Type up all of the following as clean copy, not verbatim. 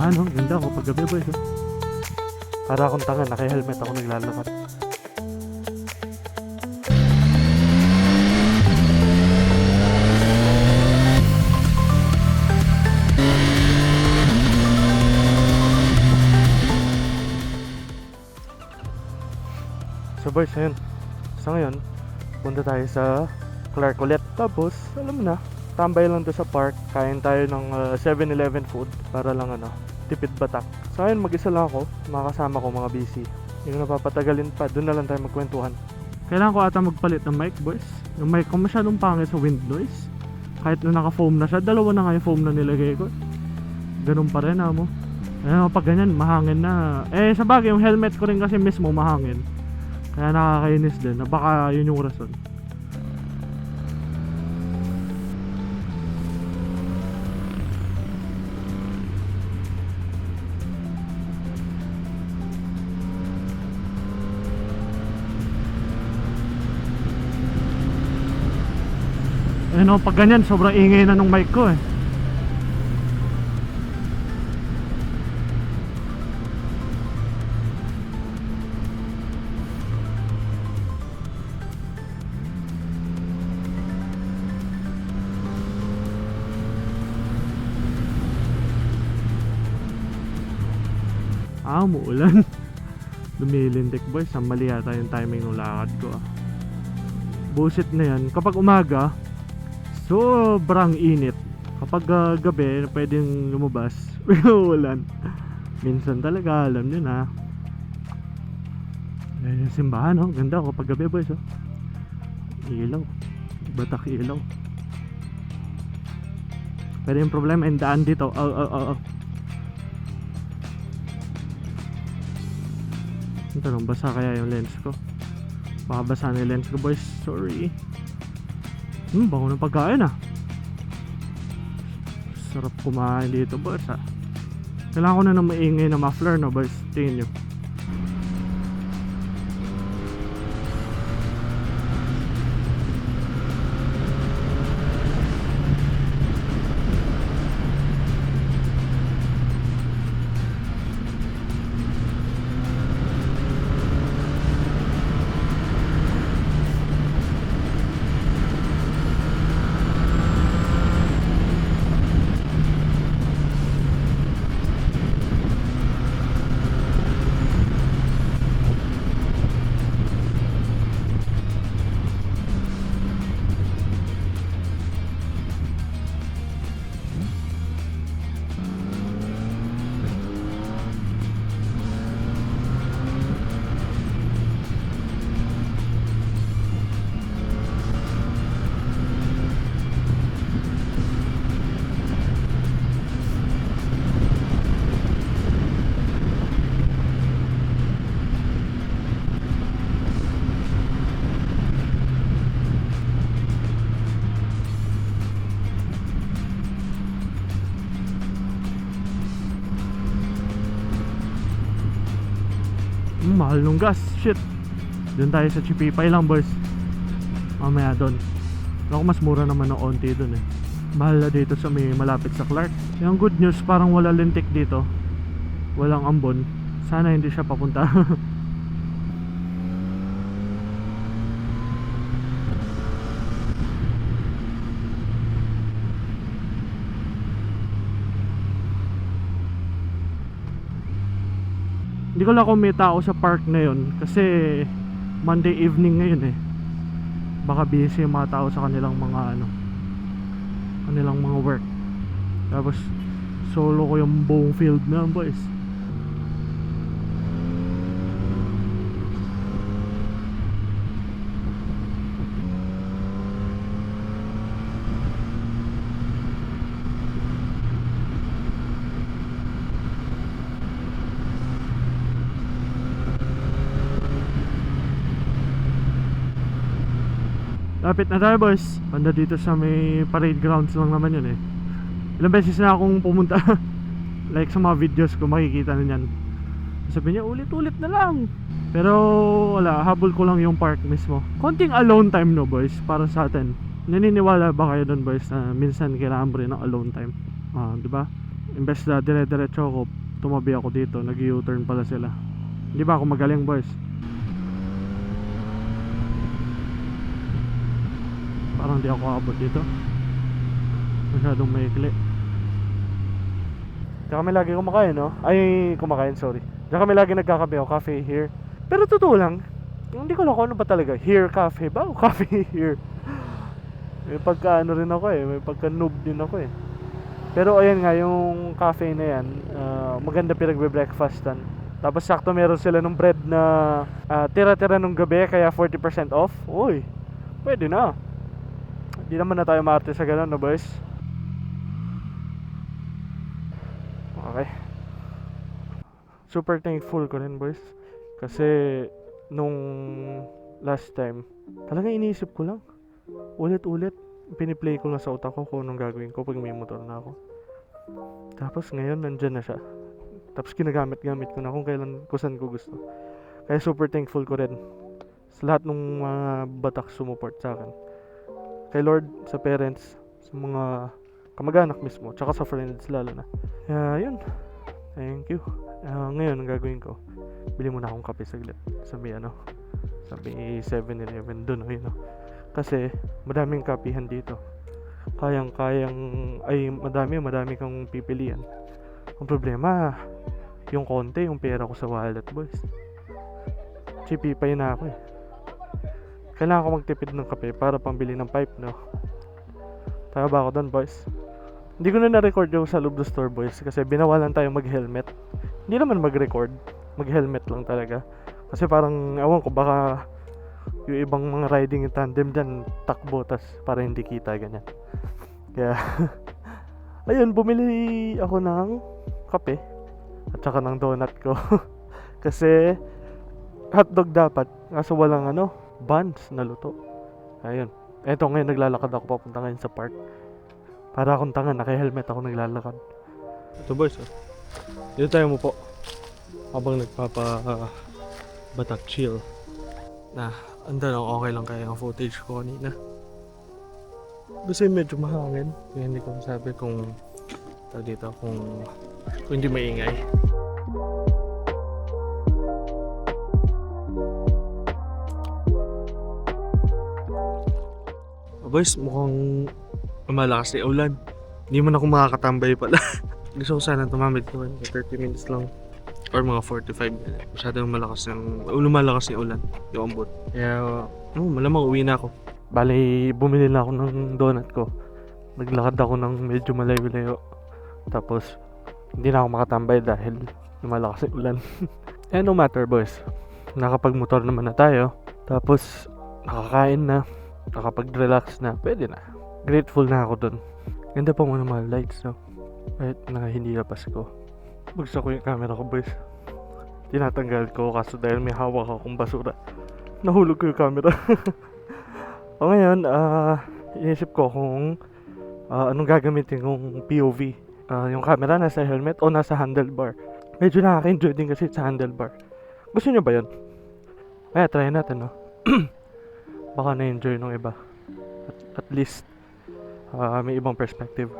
Simbahan, oh. Ganda ako pag gabi, boys, oh. Para akong tanga, naka-helmet ako naglalakad. So boys, ayun. So ngayon, punta tayo sa Clark ulit. Tapos, alam mo na, tambay lang to sa park. Kain tayo ng 7-Eleven food para lang tipid batak. So ayun, mag-isa lang ako. Makakasama ko mga busy. Yung napapatagalin pa, doon na lang tayo magkwentuhan. Kailangan ko ata magpalit ng mic, boys. Yung mic ko masyadong pangit sa wind noise. Kahit na naka-foam na siya, dalawa na nga yung foam na nilagay ko. Ganun pa rin, mo. Ayun, pag ganyan, mahangin na. Sa bagay, yung helmet ko rin kasi mismo mahangin. Kaya nakakainis din. Baka yun yung rason. Ayun, pag ganyan, sobrang ingay na nung mic ko, eh. Umuulan. Lumilintik, boys. Ang mali yata yung timing ng lakad ko, Bullshit na yan. Kapag umaga, sobrang init. Kapag gabi, pwedeng lumabas. Ulan. Minsan talaga, alam nyo na. Ayun yung simbahan, Ganda kapag gabi, boys, Ilaw. Batak ilaw. Pero yung problema, yung daan dito. Tanong, basa kaya yung lens ko? Baka basa na yung lens ko, boys. Sorry. Bango ng pagkain, Sarap kumain dito, boys, Kailangan ko na ng maingay na muffler, boys. Tingin nyo. Mahal nung gas, shit. Doon tayo sa Chipipay lang, boys. Mamaya doon. Ako mas mura naman ng onti doon, Mahal na dito sa may malapit sa Clark. Yung good news, parang wala lintik dito. Walang ambon. Sana hindi siya papunta. Hindi ko lang kung may tao sa park na yun kasi Monday evening ngayon, baka busy yung mga tao sa kanilang mga kanilang mga work. Tapos solo ko yung buong field na, boys. Lapit na tayo, boys. Banda dito sa may parade grounds lang naman yun, Ilang beses na akong pumunta. Like sa mga videos ko, makikita na yan. Sabi niya, ulit-ulit na lang. Pero wala, habol ko lang yung park mismo. Konting alone time, no, boys, para sa atin. Naniniwala ba kayo doon, boys, na minsan kailangan mo rin ng alone time? Diba? Imbes na dire-diretso ako, tumabi ako dito, nag-U-turn pala sila. Hindi ba ako magaling, boys? Parang di ako abot dito. Masyadong maikli. Diyan kami lagi kumakain, no? Ay, kumakain, sorry. Diyan kami lagi nagkakape, cafe here. Pero totoo lang, hindi ko lang kung ano ba talaga. Here cafe ba o cafe here? May pagka ano rin ako eh, may pagka noob din ako eh. Pero ayan nga, yung cafe na yan, maganda pinagbe-breakfastan. Tapos sakto meron sila ng bread na tira-tira nung gabi, kaya 40% off. Uy, pwede na. Hindi naman na tayo maarte sa ganun, no boys? Okay. Super thankful ko rin, boys. Kasi nung last time, talagang iniisip ko lang. Ulit-ulit, piniplay ko lang sa utak ko kung anong gagawin ko pag may motor na ako. Tapos ngayon, nandyan na siya. Tapos ginagamit-gamit ko na kung kailan, kung saan ko gusto. Kaya super thankful ko rin sa lahat ng mga batak sumuport sa akin. Kay Lord, sa parents, sa mga kamag-anak mismo, tsaka sa friends lalo na. Kaya yun, thank you. Ngayon, ang gagawin ko, bili muna akong kape saglit. Sabi 7-Eleven dun, ayun. Kasi madaming kapihan dito. Madami kang pipilian. Ang problema, yung konti, yung pera ko sa wallet, boys. Chipipay na ako eh. Kailangan ko magtipid ng kape para pambili ng pipe, no? Tama ba ako doon, boys? Hindi ko na na-record yung sa loob ng store, boys, kasi binawalan tayo mag-helmet. Hindi naman mag-record, mag-helmet lang talaga. Kasi parang, awan ko, baka yung ibang mga riding in tandem dyan, takbo, tas para hindi kita, ganyan. Kaya, ayun, bumili ako ng kape at saka ng donut ko. Kasi, hotdog dapat, kaso walang buns na luto. Ayun. Eto ngayon, naglalakad ako papunta ngayon sa park. Para akong tanga, naka-helmet ako naglalakad. Ito boys, dito tayo mo po. Habang batak chill. Anda lang, okay lang kaya ang footage ko kanina. Kasi medyo mahangin. Kaya hindi ko masabi kung hindi maingay. Boys, mukhang malakas na ulan. Hindi man ako makakatambay pala. Gusto ko sana tumamid ko 30 minutes lang or mga 45 minutes. Masyadong lumalakas yung ulan, yung ambot. Kaya malamang uwi na ako. Bali, bumili na ako ng donut ko. Naglakad ako ng medyo malayo-layo. Tapos hindi na ako makatambay dahil lumalakas yung ulan. No matter, boys, nakapag-motor naman na tayo. Tapos nakakain na, nakapag-relax na, pwede na. Grateful na ako dun. Ganda pa muna mga lights, no? Kahit na hindi na Pasko. Bugsa ko yung camera ko, boys. Tinatanggal ko kaso dahil may hawak akong basura. Nahulog ko yung camera. O ngayon, inisip ko kung anong gagamitin kong POV. Yung camera nasa helmet o nasa handlebar. Medyo nakaka-enjoy din kasi sa handlebar. Gusto nyo ba yun? Kaya try natin, no? Baka na-enjoy nung iba. At least may ibang perspective.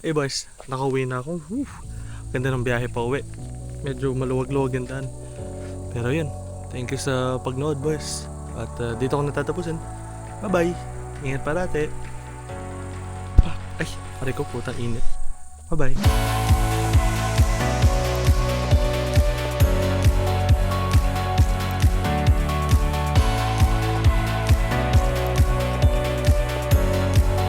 Eh boys, nakauwi na ako. Whew. Ganda ng biyahe pa uwi. Medyo maluwag-luwag yung daan. Pero yun, thank you sa pagnood boys. At dito ko natatapusin. Bye-bye. Ingat parate. Ay, pare ko putang init. Bye-bye.